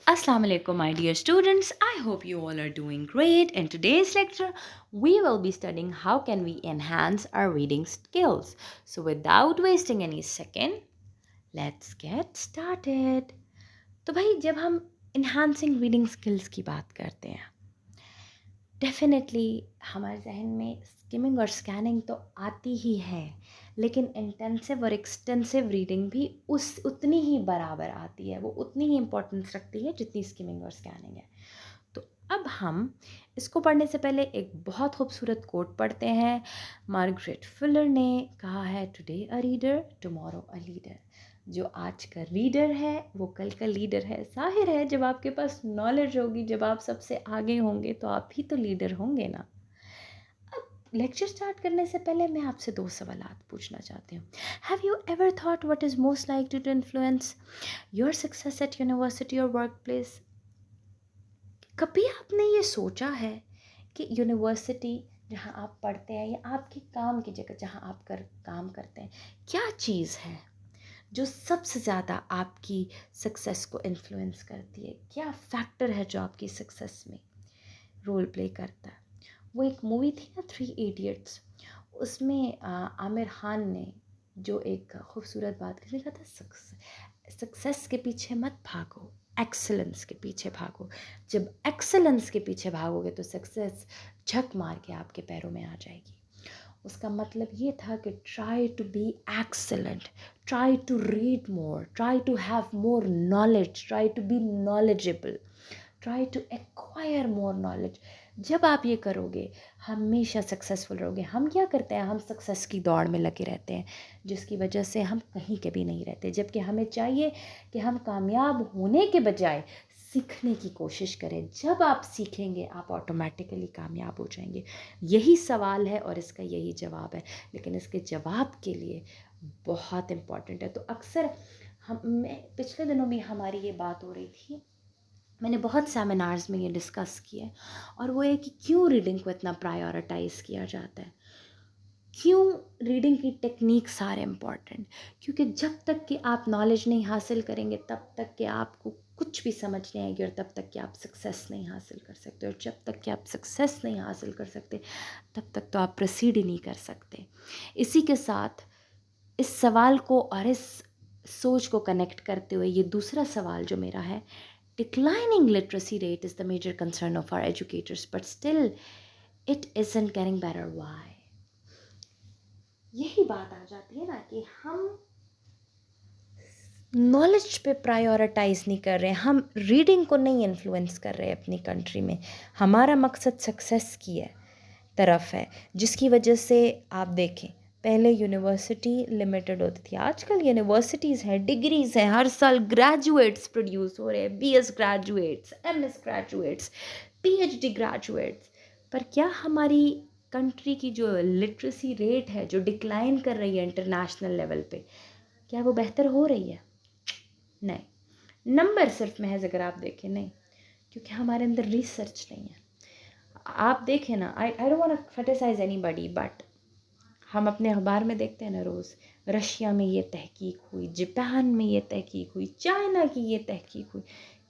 Assalamu alaikum, my dear students. I hope you all are doing great. In today's lecture, we will be studying how can we enhance our reading skills. So without wasting any second, let's get started. तो भाई जब हम enhancing reading skills की बात करते हैं definitely हमारे जहन में स्किमिंग और स्कैनिंग तो आती ही है, लेकिन इंटेंसिव और एक्सटेंसिव रीडिंग भी उस उतनी ही बराबर आती है, वो उतनी ही इम्पोर्टेंस रखती है जितनी स्किमिंग और स्कैनिंग है। तो अब हम इसको पढ़ने से पहले एक बहुत खूबसूरत कोट पढ़ते हैं। मार्गरेट फुलर ने कहा है, today a reader tomorrow a leader. जो आज का रीडर है वो कल का लीडर है। जाहिर है जब आपके पास नॉलेज होगी, जब आप सबसे आगे होंगे तो आप ही तो लीडर होंगे ना। अब लेक्चर स्टार्ट करने से पहले मैं आपसे दो सवालात पूछना चाहती हूँ। Have you ever thought what is most likely to influence your success at university और वर्क प्लेस? कभी आपने ये सोचा है कि यूनिवर्सिटी जहाँ आप पढ़ते हैं या आपके काम की जगह जहाँ आप काम करते हैं, क्या चीज़ है जो सबसे ज़्यादा आपकी सक्सेस को इन्फ्लुएंस करती है? क्या फैक्टर है जो आपकी सक्सेस में रोल प्ले करता है? वो एक मूवी थी ना, 3 इडियट्स। उसमें आमिर खान ने जो एक खूबसूरत बात कही, कहा था सक्सेस के पीछे मत भागो, एक्सेलेंस के पीछे भागो। जब एक्सेलेंस के पीछे भागोगे तो सक्सेस झक मार के आपके पैरों में आ जाएगी। उसका मतलब ये था कि try to be excellent, try to read more, try to have more knowledge, try to be knowledgeable, try to acquire more knowledge. जब आप ये करोगे हमेशा सक्सेसफुल रहोगे। हम क्या करते हैं, हम सक्सेस की दौड़ में लगे रहते हैं, जिसकी वजह से हम कहीं के भी नहीं रहते। जबकि हमें चाहिए कि हम कामयाब होने के बजाय सीखने की कोशिश करें। जब आप सीखेंगे आप ऑटोमेटिकली कामयाब हो जाएंगे। यही सवाल है और इसका यही जवाब है, लेकिन इसके जवाब के लिए बहुत इम्पॉर्टेंट है। तो अक्सर मैं पिछले दिनों भी हमारी ये बात हो रही थी, मैंने बहुत सेमिनार्स में ये डिस्कस किया है, और वो है कि क्यों रीडिंग को इतना प्रायोरिटाइज़ किया जाता है, क्यों रीडिंग की टेक्निक्स आर इम्पॉर्टेंट। क्योंकि जब तक कि आप नॉलेज नहीं हासिल करेंगे तब तक कि आपको कुछ भी समझ नहीं आएगी, और तब तक कि आप सक्सेस नहीं हासिल कर सकते, और जब तक कि आप सक्सेस नहीं हासिल कर सकते तब तक तो आप प्रोसीड ही नहीं कर सकते। इसी के साथ इस सवाल को और इस सोच को कनेक्ट करते हुए ये दूसरा सवाल जो मेरा है, declining literacy rate is the major concern of our educators, but still it isn't getting better. Why? यही बात आ जाती है ना कि हम नॉलेज पे प्रायोरिटाइज नहीं कर रहे हैं, हम रीडिंग को नहीं इन्फ्लुएंस कर रहे हैं अपनी कंट्री में। हमारा मकसद सक्सेस की है तरफ है, जिसकी वजह से आप देखें पहले यूनिवर्सिटी लिमिटेड होती थी, आजकल यूनिवर्सिटीज़ हैं, डिग्रीज़ हैं, हर साल ग्रेजुएट्स प्रोड्यूस हो रहे हैं, BS graduates, MS graduates, PhD graduates. पर क्या हमारी कंट्री की जो लिटरेसी रेट है, जो डिक्लाइन कर रही है इंटरनेशनल लेवल पे, क्या वो बेहतर हो रही है? नहीं। नंबर सिर्फ महज अगर आप देखें, नहीं, क्योंकि हमारे अंदर रिसर्च नहीं है। आप देखें ना, I don't want to criticise anybody, but हम अपने अखबार में देखते हैं ना रोज़, रशिया में ये तहकीक हुई, जापान में ये तहकीक हुई, चाइना की ये तहकीक हुई।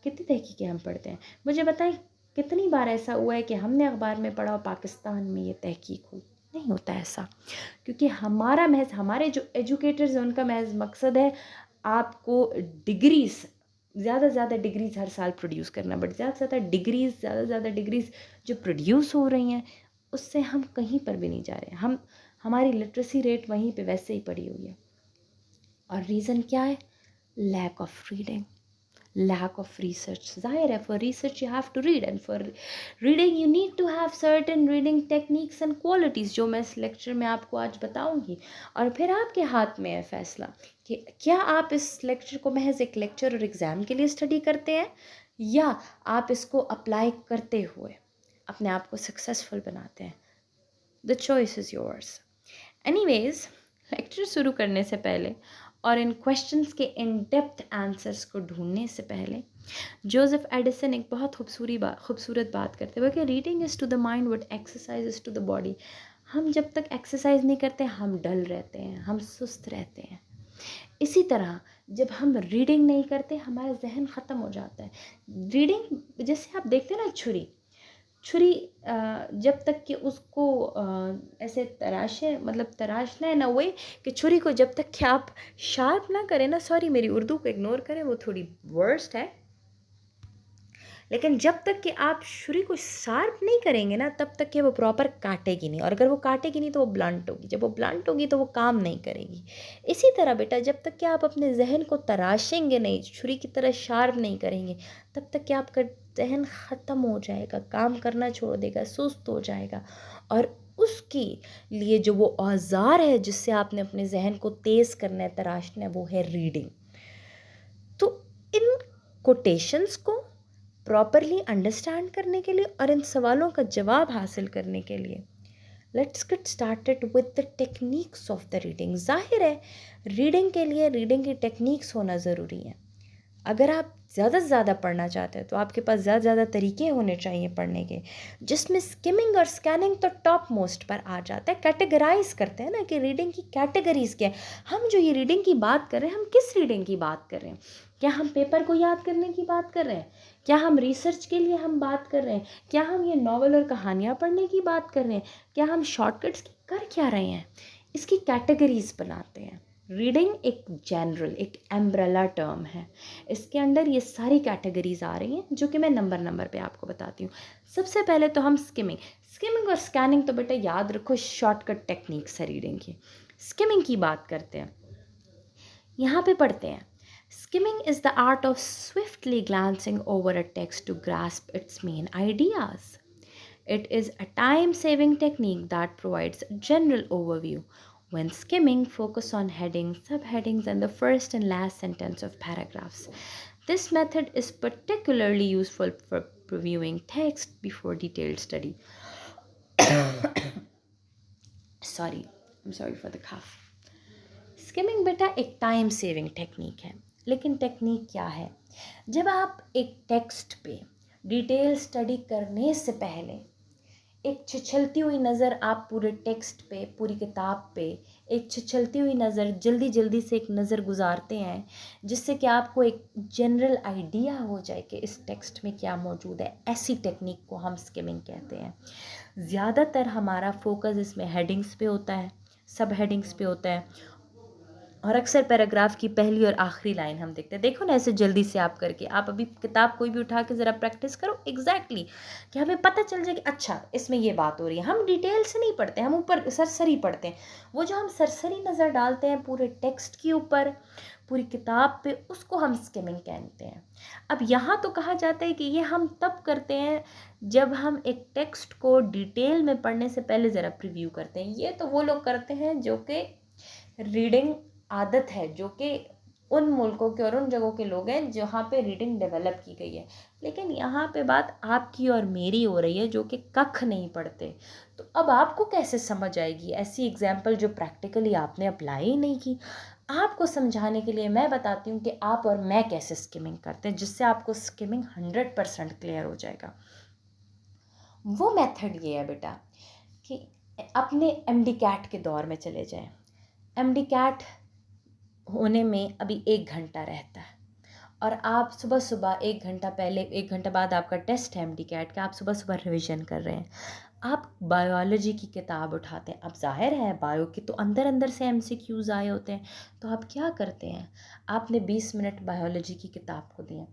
कितनी तहकीकें हम पढ़ते हैं? मुझे बताएं कितनी बार ऐसा हुआ है कि हमने अखबार में पढ़ा और पाकिस्तान में ये तहकीक हुई? नहीं होता ऐसा, क्योंकि हमारा महज, हमारे जो एजुकेटर्स हैं उनका महज मकसद है आपको डिग्रीज, ज़्यादा से ज़्यादा डिग्रीज़ हर साल प्रोड्यूस करना। बट ज़्यादा से ज़्यादा डिग्रीज़ जो प्रोड्यूस हो रही हैं उससे हम कहीं पर भी नहीं जा रहे हैं। हमारी लिटरेसी रेट वहीं पे वैसे ही पड़ी हुई है। और रीज़न क्या है? Lack of reading, lack of research. ज़ाहिर है, for research you have to read, and for reading you need to have certain reading techniques and qualities, जो मैं इस लेक्चर में आपको आज बताऊंगी। और फिर आपके हाथ में है फैसला कि क्या आप इस लेक्चर को महज एक लेक्चर और एग्ज़ाम के लिए स्टडी करते हैं, या आप इसको अप्लाई करते हुए अपने आप को सक्सेसफुल बनाते हैं। The choice is yours. Anyways, lecture शुरू करने से पहले और इन क्वेश्चंस के इन डेप्थ आंसर्स को ढूंढने से पहले, जोसेफ एडिसन एक बहुत खूबसूरत बात करते हुए कि reading is to the mind what exercise is to the body. हम जब तक एक्सरसाइज नहीं करते हम डल रहते हैं, हम सुस्त रहते हैं। इसी तरह जब हम रीडिंग नहीं करते हमारा जहन ख़त्म हो जाता है। रीडिंग जैसे आप देखते हैं ना, छुरी छुरी जब तक कि उसको ऐसे तराशे, मतलब तराशना है ना, वही कि छुरी को जब तक कि आप शार्प ना करें ना, सॉरी मेरी उर्दू को इग्नोर करें, वो थोड़ी वर्स्ट है, लेकिन जब तक कि आप छुरी को शार्प नहीं करेंगे ना, तब तक कि वो प्रॉपर काटेगी नहीं, और अगर वो काटेगी नहीं तो वो ब्लंट होगी, जब वो ब्लंट होगी तो वो काम नहीं करेगी। इसी तरह बेटा, जब तक कि आप अपने जहन को तराशेंगे नहीं, छुरी की तरह शार्प नहीं करेंगे, तब तक कि आपका जहन ख़त्म हो जाएगा, काम करना छोड़ देगा, सुस्त हो जाएगा। और उसके लिए जो वो औज़ार है जिससे आपने अपने जहन को तेज़ करना है, तराशना है, वो है रीडिंग। तो इन कोटेशंस को प्रॉपरली अंडरस्टैंड करने के लिए और इन सवालों का जवाब हासिल करने के लिए, let's get started with the techniques of the reading. जाहिर है रीडिंग के लिए रीडिंग की टेक्निक्स होना ज़रूरी है। अगर आप ज़्यादा से ज़्यादा पढ़ना चाहते हैं तो आपके पास ज़्यादा से ज़्यादा तरीके होने चाहिए पढ़ने के, जिसमें स्किमिंग और स्कैनिंग तो टॉप मोस्ट पर आ जाता है। कैटेगराइज करते हैं ना कि रीडिंग की कैटेगरीज क्या है। हम जो ये रीडिंग की बात कर रहे हैं, हम किस रीडिंग की बात कर रहे हैं? क्या हम पेपर को याद करने की बात कर रहे हैं? क्या हम रिसर्च के लिए हम बात कर रहे हैं? क्या हम ये नॉवल और कहानियाँ पढ़ने की बात कर रहे हैं? क्या हम शॉर्टकट्स की कर क्या रहे हैं? इसकी कैटेगरीज बनाते हैं। रीडिंग एक जनरल, एक एम्ब्रेला टर्म है, इसके अंडर ये सारी कैटेगरीज आ रही हैं, जो कि मैं नंबर नंबर पे आपको बताती हूँ। सबसे पहले तो हम स्किमिंग और स्कैनिंग तो बेटा याद रखो, शॉर्टकट टेक्निक्स है रीडिंग की। स्किमिंग की बात करते हैं, यहाँ पे पढ़ते हैं। Skimming is the art of swiftly glancing over a text to grasp its main ideas. It is a time-saving technique that provides a general overview. When skimming, focus on headings, subheadings, and the first and last sentence of paragraphs. This method is particularly useful for previewing text before detailed study. Sorry, I'm sorry for the cough. Skimming बेटा एक time saving technique है, लेकिन technique क्या है? जब आप एक text पे डिटेल स्टडी करने से पहले एक छिछलती हुई नज़र आप पूरे टेक्स्ट पे, पूरी किताब पे एक छिछलती हुई नज़र जल्दी जल्दी से एक नज़र गुजारते हैं, जिससे कि आपको एक जनरल आइडिया हो जाए कि इस टेक्स्ट में क्या मौजूद है, ऐसी टेक्निक को हम स्किमिंग कहते हैं। ज़्यादातर हमारा फोकस इसमें हेडिंग्स पे होता है, सब हेडिंग्स पे होता है, और अक्सर पैराग्राफ की पहली और आखिरी लाइन हम देखते हैं। देखो ना, ऐसे जल्दी से आप करके, आप अभी किताब कोई भी उठा के ज़रा प्रैक्टिस करो एग्जैक्टली कि हमें पता चल जाए कि अच्छा इसमें ये बात हो रही है। हम डिटेल से नहीं पढ़ते, हम ऊपर सरसरी पढ़ते हैं। वो जो हम सरसरी नज़र डालते हैं पूरे टेक्स्ट के ऊपर, पूरी किताब पे, उसको हम स्किमिंग कहते हैं। अब यहाँ तो कहा जाता है कि ये हम तब करते हैं जब हम एक टेक्स्ट को डिटेल में पढ़ने से पहले ज़रा प्रीव्यू करते हैं। ये तो वो लोग करते हैं जो कि रीडिंग आदत है, जो कि उन मुल्कों के और उन जगहों के लोग हैं जहाँ पे रीडिंग डेवलप की गई है। लेकिन यहाँ पे बात आपकी और मेरी हो रही है जो कि कख नहीं पढ़ते। तो अब आपको कैसे समझ आएगी ऐसी एग्जाम्पल जो प्रैक्टिकली आपने अप्लाई ही नहीं की? आपको समझाने के लिए मैं बताती हूँ कि आप और मैं कैसे स्किमिंग करते हैं, जिससे आपको स्किमिंग 100% क्लियर हो जाएगा। वो मेथड ये है बेटा कि अपने एमडी कैट के दौर में चले जाएं। एमडी कैट होने में अभी 1 घंटा रहता है, और आप सुबह सुबह 1 घंटा पहले, 1 घंटा बाद आपका टेस्ट है एमडी कैट का, आप सुबह सुबह रिवीजन कर रहे हैं। आप बायोलॉजी की किताब उठाते हैं। अब जाहिर है बायो के तो अंदर अंदर से एमसीक्यूज़ आए होते हैं, तो आप क्या करते हैं? आपने 20 मिनट बायोलॉजी की किताब को दिए,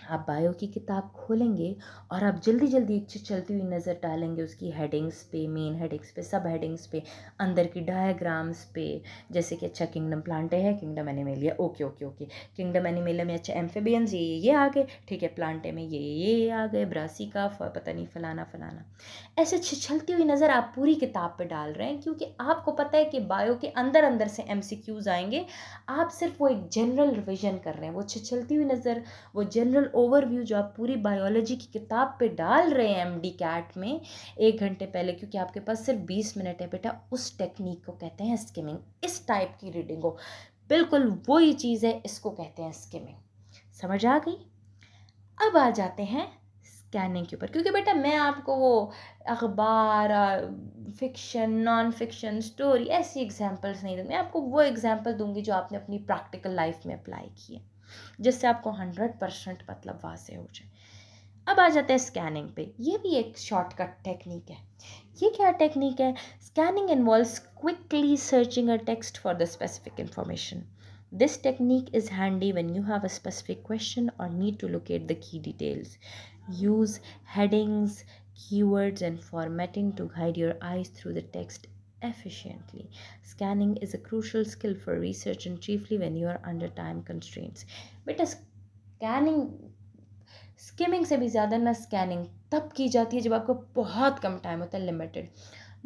आप बायो की किताब खोलेंगे और आप जल्दी जल्दी चलती हुई नज़र डालेंगे उसकी हेडिंग्स पे, मेन हेडिंग्स पे, सब हेडिंग्स पे, अंदर की डायग्राम्स पे। जैसे कि अच्छा किंगडम प्लांटे है, kingdom animalia, okay okay okay, kingdom animalia में अच्छा एम्फिबियंस ये आ गए, ठीक है, प्लांटे में ये आ गए, ब्रासिका, पता नहीं फलाना फलाना। ऐसे छिछलती हुई नज़र आप पूरी किताब पे डाल रहे हैं, क्योंकि आपको पता है कि बायो के अंदर अंदर से एमसीक्यूज़ आएंगे। आप सिर्फ वो एक जनरल रिविजन कर रहे हैं। वो छिछलती हुई नज़र, वो जनरल ओवरव्यू जो आप पूरी बायोलॉजी की किताब पे डाल रहे हैं एमडी कैट में 1 घंटे पहले, क्योंकि आपके पास सिर्फ 20 मिनट है बेटा, उस टेक्निक को कहते हैं स्किमिंग। इस टाइप की रीडिंग हो, बिल्कुल वही चीज़ है, इसको कहते हैं स्किमिंग। समझ आ गई? अब आ जाते हैं स्कैनिंग के ऊपर, क्योंकि बेटा मैं आपको वो अखबार, फिक्शन, नॉन फिक्शन, स्टोरी ऐसी एग्जांपल्स नहीं दूँगी, मैं आपको वो एग्जांपल दूंगी जो आपने अपनी प्रैक्टिकल लाइफ में अप्लाई की है, जिससे आपको 100% मतलब वाजे हो जाए। अब आ जाते हैं स्कैनिंग पे। ये भी एक शॉर्टकट टेक्निक है। ये क्या टेक्निक है? Scanning involves quickly searching a text for the specific information. This technique is handy when you have a specific question or need to locate the key details. Use headings, keywords, and formatting to guide your eyes through the text efficiently. Scanning is a crucial skill for research and chiefly when you are under time constraints. But scanning, skimming से भी ज़्यादा ना scanning तब की जाती है जब आपको बहुत कम टाइम होता है, लिमिटेड।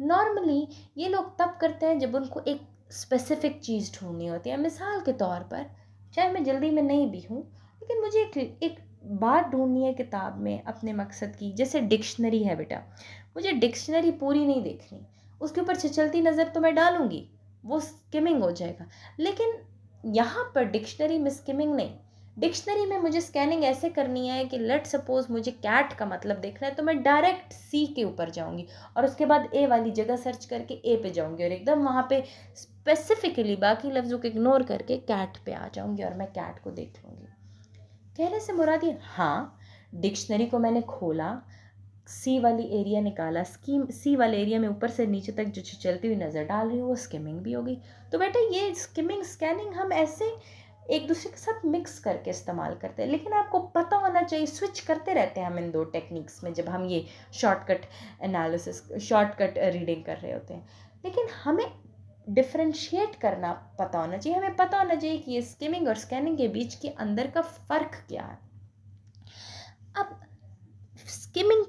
नॉर्मली ये लोग तब करते हैं जब उनको एक स्पेसिफिक चीज़ ढूंढनी होती है। मिसाल के तौर पर, चाहे मैं जल्दी में नहीं भी हूँ, लेकिन मुझे एक बात ढूंढनी है किताब में अपने मकसद की। जैसे डिक्शनरी है बेटा, मुझे डिक्शनरी पूरी नहीं देखनी, उसके ऊपर चलती नज़र तो मैं डालूंगी, वो स्किमिंग हो जाएगा। लेकिन यहाँ पर डिक्शनरी में स्किमिंग नहीं, डिक्शनरी में मुझे स्कैनिंग ऐसे करनी है कि लेट सपोज मुझे कैट का मतलब देखना है, तो मैं डायरेक्ट सी के ऊपर जाऊंगी और उसके बाद ए वाली जगह सर्च करके ए पे जाऊंगी और एकदम वहाँ पे स्पेसिफिकली बाकी लफ्ज़ों को इग्नोर करके कैट पे आ जाऊंगी और मैं कैट को देख लूँगी। कहने से मुराद ये, हाँ डिक्शनरी को मैंने खोला, सी वाली एरिया निकाला, स्कीम सी वाले एरिया में ऊपर से नीचे तक जो चलती हुई नज़र डाल रही हूँ वो स्किमिंग भी हो गई। तो बेटा ये स्किमिंग स्कैनिंग हम ऐसे एक दूसरे के साथ मिक्स करके इस्तेमाल करते हैं, लेकिन आपको पता होना चाहिए, स्विच करते रहते हैं हम इन दो टेक्निक्स में जब हम ये शॉर्टकट एनालिसिस, शॉर्टकट रीडिंग कर रहे होते हैं। लेकिन हमें डिफ्रेंशिएट करना पता होना चाहिए, हमें पता होना चाहिए कि ये स्किमिंग और स्कैनिंग के बीच के अंदर का फ़र्क क्या है। अब स्कैनिंग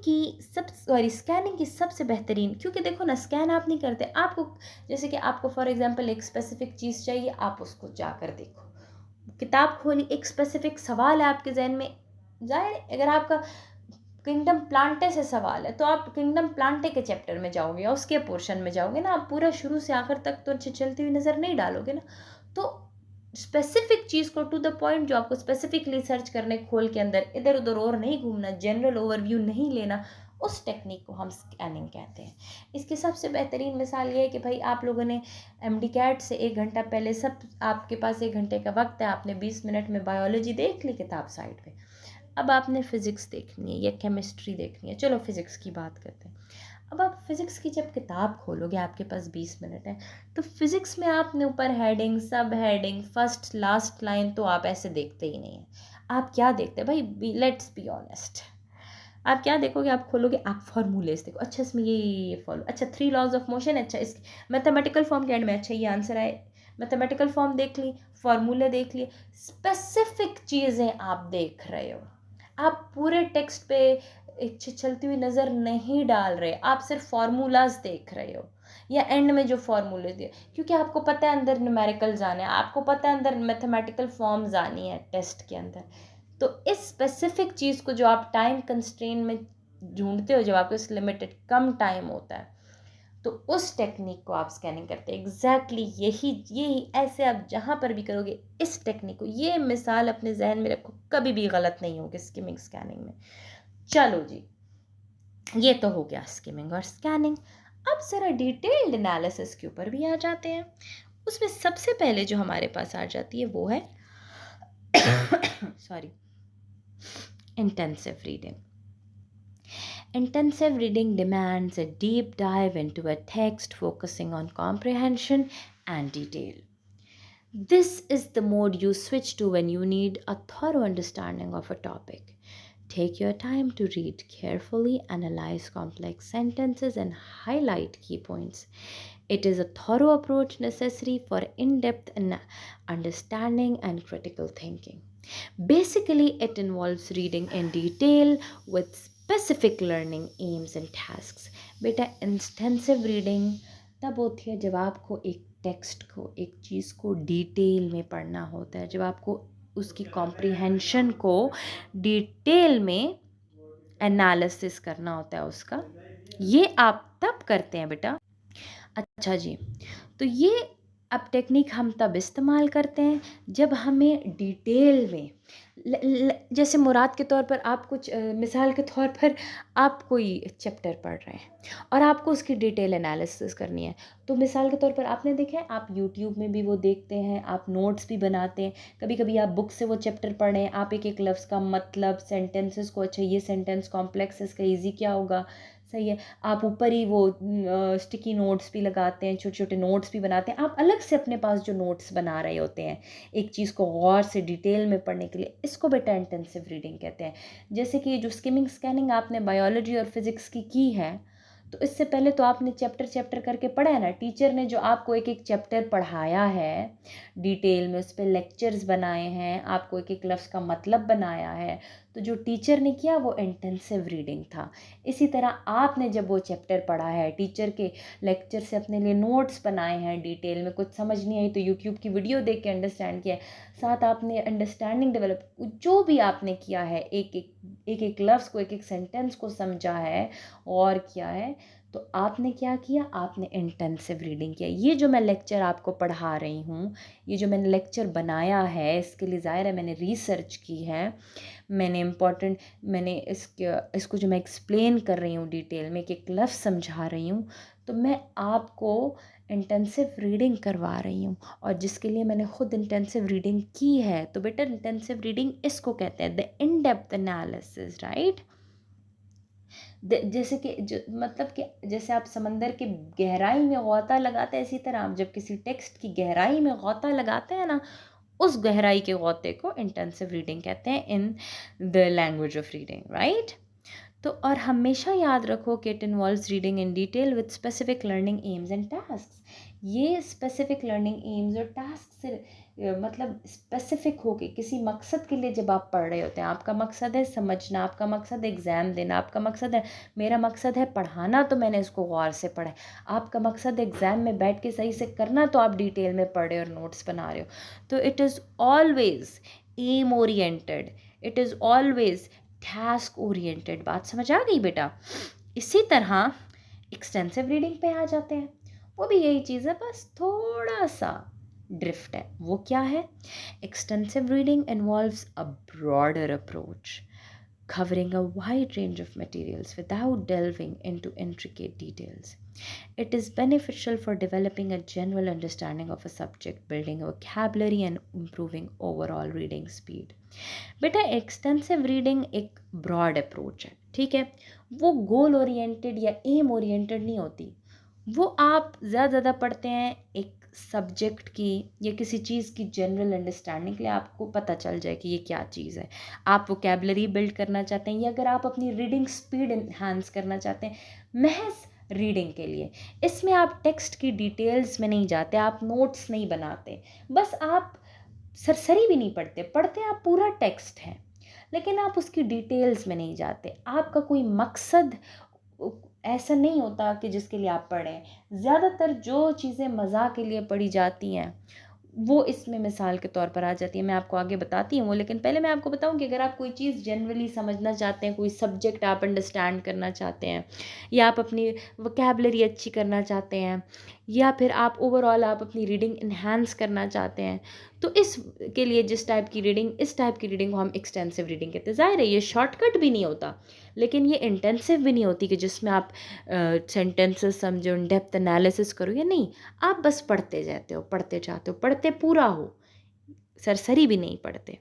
की सबसे बेहतरीन, क्योंकि देखो ना स्कैन आप नहीं करते, आपको जैसे कि आपको फॉर एग्जांपल एक स्पेसिफिक चीज़ चाहिए, आप उसको जाकर देखो, किताब खोली, एक स्पेसिफिक सवाल है आपके जहन में, जाहिर अगर आपका किंगडम प्लांटे से सवाल है तो आप किंगडम प्लांटे के चैप्टर में जाओगे या उसके पोर्शन में जाओगे ना, आप पूरा शुरू से आखिर तक तो चलती हुई नज़र नहीं डालोगे ना। तो स्पेसिफिक चीज़ को टू द पॉइंट जो आपको स्पेसिफिकली सर्च करने, खोल के अंदर इधर उधर और नहीं घूमना, जनरल ओवरव्यू नहीं लेना, उस टेक्निक को हम स्कैनिंग कहते हैं। इसकी सबसे बेहतरीन मिसाल ये है कि भाई आप लोगों ने एमडी कैट से 1 घंटा पहले, सब आपके पास 1 घंटे का वक्त है, आपने 20 मिनट में बायोलॉजी देख ली किताब साइड पे, अब आपने फ़िज़िक्स देखनी है या केमिस्ट्री देखनी है, चलो फ़िज़िक्स की बात करते हैं। अब आप फिज़िक्स की जब किताब खोलोगे, आपके पास 20 मिनट है, तो फिज़िक्स में आपने ऊपर हेडिंग, सब हेडिंग, फर्स्ट लास्ट लाइन तो आप ऐसे देखते ही नहीं हैं। आप क्या देखते हैं भाई, लेट्स बी ऑनेस्ट, आप क्या देखोगे? आप खोलोगे, आप फार्मूलेस देखो, अच्छा इसमें ये फॉलो, अच्छा 3 लॉज ऑफ मोशन, अच्छा इस मैथमेटिकल फॉर्म के एंड में, अच्छा ये आंसर आए, मैथमेटिकल फॉर्म देख ली, फार्मूले देख लिए, स्पेसिफिक चीज़ें आप देख रहे हो। आप पूरे टेक्स्ट पे एक चलती हुई नज़र नहीं डाल रहे, आप सिर्फ फार्मूलाज देख रहे हो या एंड में जो फार्मूले दिए, क्योंकि आपको पता है अंदर न्यूमेरिकल्स आने हैं, आपको पता है अंदर मैथमेटिकल फॉर्म्स आनी है टेस्ट के अंदर। तो इस स्पेसिफिक चीज़ को जो आप टाइम कंस्ट्रेन में ढूंढते हो, जब आपके पास लिमिटेड कम टाइम होता है, तो उस टेक्निक को आप स्कैनिंग करते हैं। एग्जैक्टली यही ऐसे आप जहाँ पर भी करोगे इस टेक्निक को, ये मिसाल अपने जहन में रखो, कभी भी गलत नहीं होगी स्किमिंग स्कैनिंग में। चलो जी, ये तो हो गया स्किमिंग और स्कैनिंग। अब ज़रा डिटेल्ड एनालिसिस के ऊपर भी आ जाते हैं। उसमें सबसे पहले जो हमारे पास आ जाती है वो है sorry, intensive reading. Intensive reading demands a deep dive into a text, focusing on comprehension and detail. This is the mode you switch to when you need a thorough understanding of a topic. Take your time to read carefully, analyze complex sentences, and highlight key points. It is a thorough approach necessary for in-depth understanding and critical thinking. Basically, it involves reading in detail with specific learning aims and tasks. बेटा intensive reading तब होती है जब आपको एक text को, एक चीज़ को डिटेल में पढ़ना होता है, जब आपको उसकी कॉम्प्रिहेंशन को डिटेल में एनालिसिस करना होता है उसका, ये आप तब करते हैं बेटा। अच्छा जी, तो ये अब टेक्निक हम तब इस्तेमाल करते हैं जब हमें डिटेल में जैसे मुराद के तौर पर आप कुछ मिसाल के तौर पर आप कोई चैप्टर पढ़ रहे हैं और आपको उसकी डिटेल एनालिसिस करनी है। तो मिसाल के तौर पर आपने देखा है, आप यूट्यूब में भी वो देखते हैं, आप नोट्स भी बनाते हैं। कभी कभी आप बुक से वो चैप्टर पढ़ें, आप एक एक लफ्ज़ का मतलब, सेंटेंसेस को, अच्छा ये सेंटेंस कॉम्प्लेक्स है, इसका ईजी क्या होगा, सही है। आप ऊपर ही वो स्टिकी नोट्स भी लगाते हैं, छोटे छोटे नोट्स भी बनाते हैं। आप अलग से अपने पास जो नोट्स बना रहे होते हैं एक चीज़ को गौर से डिटेल में पढ़ने के लिए, इसको बेटा इंटेंसिव रीडिंग कहते हैं। जैसे कि जो स्किमिंग स्कैनिंग आपने बायोलॉजी और फिजिक्स की है, तो इससे पहले तो आपने चैप्टर चैप्टर करके पढ़ा है ना। टीचर ने जो आपको एक एक चैप्टर पढ़ाया है डिटेल में, उस पर लेक्चर्स बनाए हैं, आपको एक एक लफ्ज़ का मतलब बनाया है, तो जो टीचर ने किया वो इंटेंसिव रीडिंग था। इसी तरह आपने जब वो चैप्टर पढ़ा है, टीचर के लेक्चर से अपने लिए नोट्स बनाए हैं डिटेल में, कुछ समझ नहीं आई तो यूट्यूब की वीडियो देख के अंडरस्टैंड किया है, साथ आपने अंडरस्टैंडिंग डेवलप, जो भी आपने किया है, एक एक लफ्ज़ को, एक एक सेंटेंस को समझा है और किया है, तो आपने क्या किया, आपने इंटेंसिव रीडिंग किया। ये जो मैं लेक्चर आपको पढ़ा रही हूँ, ये जो मैंने लेक्चर बनाया है, इसके लिए ज़ाहिर है मैंने रिसर्च की है, मैंने इसको जो मैं एक्सप्लेन कर रही हूँ डिटेल में, एक लफ्ज़ समझा रही हूँ, तो मैं आपको इंटेंसिव रीडिंग करवा रही हूँ। और जिसके लिए मैंने खुद इंटेंसिव रीडिंग की है, तो बेटा इंटेंसिव रीडिंग इसको कहते हैं, the in depth analysis, right. जैसे कि मतलब कि जैसे आप समंदर के गहराई में गोता लगाते हैं, इसी तरह आप जब किसी टेक्स्ट की गहराई में गोता लगाते हैं ना, उस गहराई के गोते को इंटेंसिव रीडिंग कहते हैं in the language of reading, right. तो और हमेशा याद रखो कि it involves reading in detail with specific learning AIIMS and tasks. ये स्पेसिफिक लर्निंग एम्स और टास्क से मतलब स्पेसिफिक हो के किसी मकसद के लिए जब आप पढ़ रहे होते हैं, आपका मकसद है समझना, आपका मकसद है एग्ज़ाम देना, आपका मकसद है, मेरा मकसद है पढ़ाना तो मैंने इसको गौर से पढ़ा है, आपका मकसद एग्ज़ाम में बैठ के सही से करना तो आप डिटेल में पढ़ रहे हो और नोट्स बना रहे हो। तो it is always aim oriented, it is always task oriented. बात समझ आ गई बेटा। इसी तरह एक्सटेंसिव रीडिंग पे आ जाते हैं, वो भी यही चीज़ है, बस थोड़ा सा ड्रिफ्ट है। वो क्या है, extensive reading involves a broader approach covering a wide range of materials without delving into intricate details. It is beneficial for developing a general understanding of a subject, building vocabulary, and improving overall reading speed. बेटा extensive reading एक broad approach है, ठीक है। वो goal oriented या M oriented नहीं होती। वो आप ज़्यादा पढ़ते हैं एक सब्जेक्ट की या किसी चीज़ की जनरल अंडरस्टैंडिंग के लिए, आपको पता चल जाए कि ये क्या चीज़ है। आप वोकेबलरी बिल्ड करना चाहते हैं, या अगर आप अपनी रीडिंग स्पीड इन्हांस करना चाहते हैं महज रीडिंग के लिए, इसमें आप टेक्स्ट की डिटेल्स में नहीं जाते, आप नोट्स नहीं बनाते, बस आप सरसरी भी नहीं पढ़ते, पढ़ते आप पूरा टेक्स्ट है, लेकिन आप उसकी डिटेल्स में नहीं जाते। आपका कोई मकसद ऐसा नहीं होता कि जिसके लिए आप पढ़ें। ज़्यादातर जो चीज़ें मज़ा के लिए पढ़ी जाती हैं वो इसमें मिसाल के तौर पर आ जाती है, मैं आपको आगे बताती हूँ। लेकिन पहले मैं आपको बताऊँ कि अगर आप कोई चीज़ जनरली समझना चाहते हैं, कोई सब्जेक्ट आप अंडरस्टैंड करना चाहते हैं, या आप अपनी वोकेबलरी अच्छी करना चाहते हैं, या फिर आप ओवरऑल आप अपनी रीडिंग इन्हांस करना चाहते हैं, तो इसके लिए जिस टाइप की रीडिंग, इस टाइप की रीडिंग को हम एक्सटेंसिव रीडिंग कहते हैं। ज़ाहिर है ये शॉर्टकट भी नहीं होता, लेकिन ये इंटेंसिव भी नहीं होती कि जिसमें आप सेंटेंसेस समझो, इन डेप्थ एनालिसिस करो, या नहीं, आप बस पढ़ते जाते हो, पढ़ते जाते हो, पढ़ते पूरा हो, सरसरी भी नहीं पढ़ते,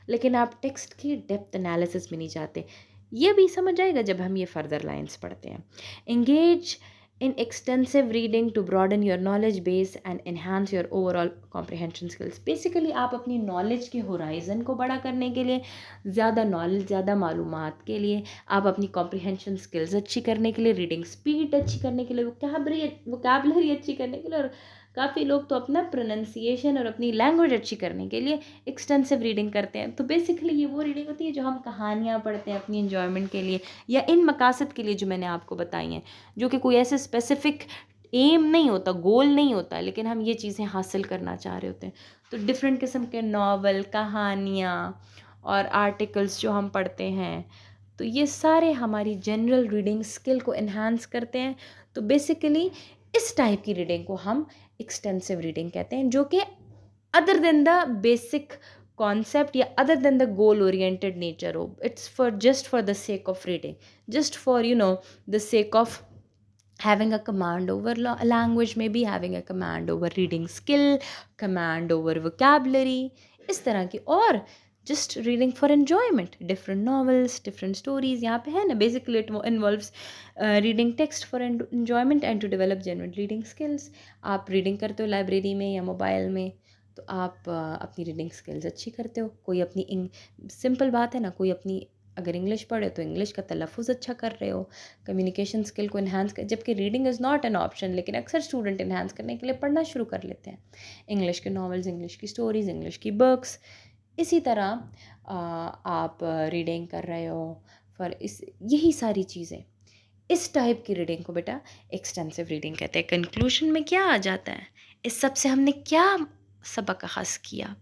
लेकिन आप टेक्स्ट की डेप्थ एनालिसिस भी नहीं चाहते। ये भी समझ आएगा जब हम ये फर्दर लाइंस पढ़ते हैं। Engage in extensive reading to broaden your knowledge base and enhance your overall comprehension skills. Basically आप अपनी नॉलेज के होराइज़न को बड़ा करने के लिए, ज़्यादा नॉलेज, ज़्यादा मालूमात के लिए, आप अपनी कॉम्प्रिहेंशन स्किल्स अच्छी करने के लिए, रीडिंग स्पीड अच्छी करने के लिए, वोकैबलरी अच्छी करने के लिए, और काफ़ी लोग तो अपना प्रोनंसिएशन और अपनी लैंग्वेज अच्छी करने के लिए एक्सटेंसिव रीडिंग करते हैं। तो बेसिकली ये वो रीडिंग होती है जो हम कहानियाँ पढ़ते हैं अपनी इन्जॉयमेंट के लिए, या इन मकासद के लिए जो मैंने आपको बताई हैं, जो कि कोई ऐसे स्पेसिफिक एम नहीं होता, गोल नहीं होता, लेकिन हम ये चीज़ें हासिल करना चाह रहे होते हैं। तो डिफरेंट किस्म के नावल, कहानियाँ और आर्टिकल्स जो हम पढ़ते हैं, तो ये सारे हमारी जनरल रीडिंग स्किल को इन्हांस करते हैं। तो बेसिकली इस टाइप की रीडिंग को हम एक्सटेंसिव रीडिंग कहते हैं, जो कि other than the basic concept या other than the goal oriented nature हो, it's for just for the sake of reading, just for the sake of having a command over language, maybe having a command over reading skill, command over vocabulary, इस तरह की, और just reading for enjoyment, different novels, different stories यहाँ पे है ना. Basically it involves reading text for enjoyment and to develop genuine reading skills. आप reading करते हो लाइब्रेरी में या मोबाइल में, तो आप अपनी रीडिंग स्किल्स अच्छी करते हो. कोई अपनी सिंपल बात है ना, कोई अपनी अगर इंग्लिश पढ़े तो इंग्लिश का तलफ़ुज़ अच्छा कर रहे हो, कम्युनिकेशन स्किल को इन्हांस कर, जबकि reading is not an option, लेकिन अक्सर स्टूडेंट इन्हांस करने के लिए पढ़ना शुरू कर लेते हैं. इंग्लिश के नॉवेल्स, इंग्लिश की स्टोरीज़, इंग्लिश की बुक्स. इसी तरह आप रीडिंग कर रहे हो फॉर इस यही सारी चीज़ें, इस टाइप की रीडिंग को बेटा एक्सटेंसिव रीडिंग कहते हैं. कंक्लूजन में क्या आ जाता है, इस सब से हमने क्या सबक अख़ज़ किया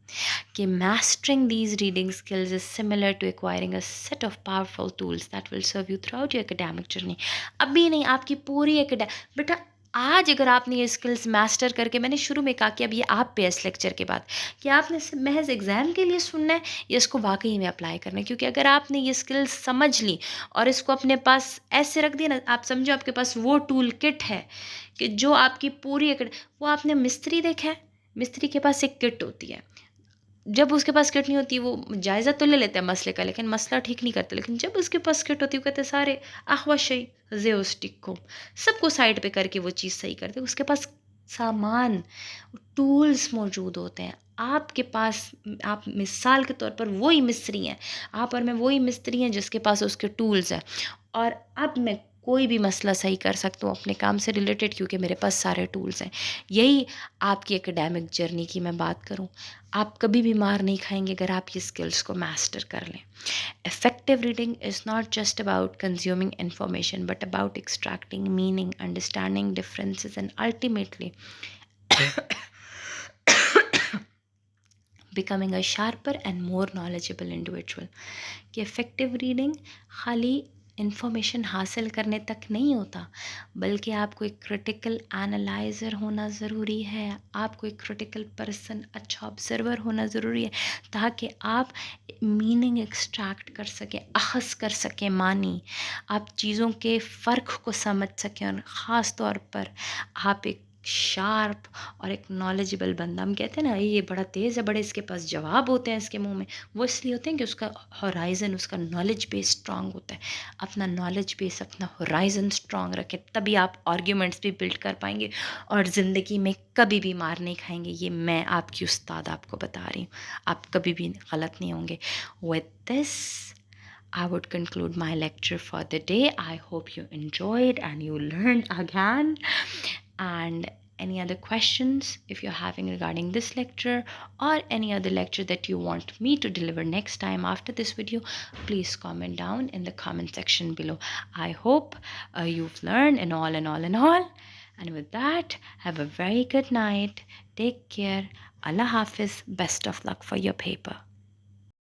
कि mastering these reading skills is similar to acquiring a set of powerful tools that will serve you throughout your academic journey. अभी नहीं, आपकी पूरी बेटा आज अगर आपने ये स्किल्स मास्टर करके, मैंने शुरू में कहा कि अब ये आप पे इस लेक्चर के बाद कि आपने महज एग्ज़ाम के लिए सुनना है या इसको वाकई में अप्लाई करना है. क्योंकि अगर आपने ये स्किल्स समझ ली और इसको अपने पास ऐसे रख दिया ना, आप समझो आपके पास वो टूल किट है कि जो आपकी पूरी वो आपने मिस्त्री देखा है, मिस्त्री के पास एक किट होती है. जब उसके पास किट नहीं होती, वो जायज़ा तो ले लेते हैं मसले का, लेकिन मसला ठीक नहीं करते. लेकिन जब उसके पास किट होती है, वो कहते हैं सारे अहवशई जेओस्टिक को सबको साइड पे करके वो चीज़ सही करते. उसके पास सामान, टूल्स मौजूद होते हैं. आपके पास, आप मिसाल के तौर पर वही मिस्त्री हैं, आप और मैं वही मिस्त्री हैं जिसके पास उसके टूल्स हैं. और अब मैं कोई भी मसला सही कर सकता हूँ अपने काम से रिलेटेड, क्योंकि मेरे पास सारे टूल्स हैं. यही आपकी एकेडमिक जर्नी की मैं बात करूँ, आप कभी भी मार नहीं खाएंगे अगर आप ये स्किल्स को मास्टर कर लें. Effective reading is not just about consuming information, but about extracting meaning, understanding differences, and ultimately becoming a sharper and more knowledgeable individual. कि effective reading खाली इन्फॉर्मेशन हासिल करने तक नहीं होता, बल्कि आपको एक क्रिटिकल एनालाइज़र होना ज़रूरी है, आपको एक क्रिटिकल पर्सन, अच्छा ऑब्ज़र्वर होना ज़रूरी है, ताकि आप मीनिंग एक्सट्रैक्ट कर सकें, अख़ज़ कर सकें मानी, आप चीज़ों के फ़र्क को समझ सकें, और ख़ास तौर पर आप एक शार्प और एक नॉलेजेबल बंदा. हम कहते हैं ना, ये बड़ा तेज़ है, बड़े इसके पास जवाब होते हैं इसके मुंह में, वो इसलिए होते हैं कि उसका होराइज़न, उसका नॉलेज बेस स्ट्रांग होता है. अपना नॉलेज बेस, अपना होराइज़न स्ट्रांग रखें, तभी आप आर्ग्यूमेंट्स भी बिल्ड कर पाएंगे और ज़िंदगी में कभी भी मार नहीं खाएंगे. ये मैं आपकी उस्ताद आपको बता रही हूँ, आप कभी भी गलत नहीं होंगे. With this I would conclude my lecture for the day. I hope you enjoyed and you learned again. And any other questions if you're having regarding this lecture or any other lecture that you want me to deliver next time after this video, please comment down in the comment section below. I hope you've learned and all and all and all. And with that, have a very good night. Take care. Allah Hafiz. Best of luck for your paper.